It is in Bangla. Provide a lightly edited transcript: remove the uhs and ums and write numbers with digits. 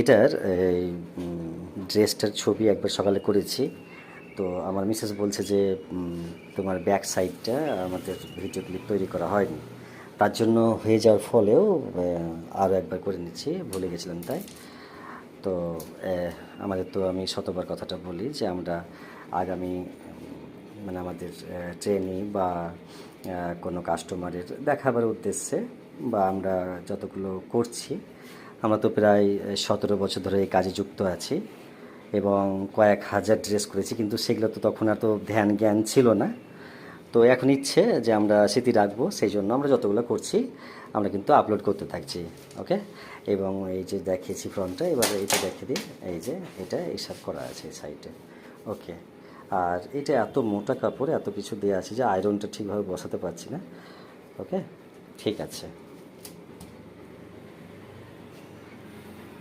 এটার এই ড্রেসটার ছবি একবার সকালে করেছি। তো আমার মিসেস বলছে যে তোমার ব্যাক সাইডটা আমাদের ভিডিও ক্লিপ তৈরি করা হয়নি, তার জন্য হয়ে যাওয়ার ফলেও আরও একবার করে নিচ্ছি, ভুলে গেছিলাম তাই। তো আমাদের তো আমি শতবার কথাটা বলি যে আমরা আগামী মানে আমাদের ট্রেনি বা কোনো কাস্টমারের দেখাবার উদ্দেশ্যে বা আমরা যতগুলো করছি, আমরা তো প্রায় 17 বছর ধরে এই কাজে যুক্ত আছি এবং কয়েক হাজার ড্রেস করেছি, কিন্তু সেগুলো তো তখন এত ধ্যান জ্ঞান ছিল না। তো এখন ইচ্ছে যে আমরা স্মৃতি রাখবো, সেই জন্য আমরা যতগুলো করছি আমরা কিন্তু আপলোড করতে থাকছি। ওকে, এবং এই যে দেখিয়েছি ফ্রন্টটা, এবার এটা দেখে দিই। এই যে এটা এইসব করা আছে এই সাইডে। ওকে, আর এটা এত মোটা কাপড়, এত কিছু দেওয়া আছে যে আয়রনটা ঠিকভাবে বসাতে পারছি না। ওকে, ঠিক আছে।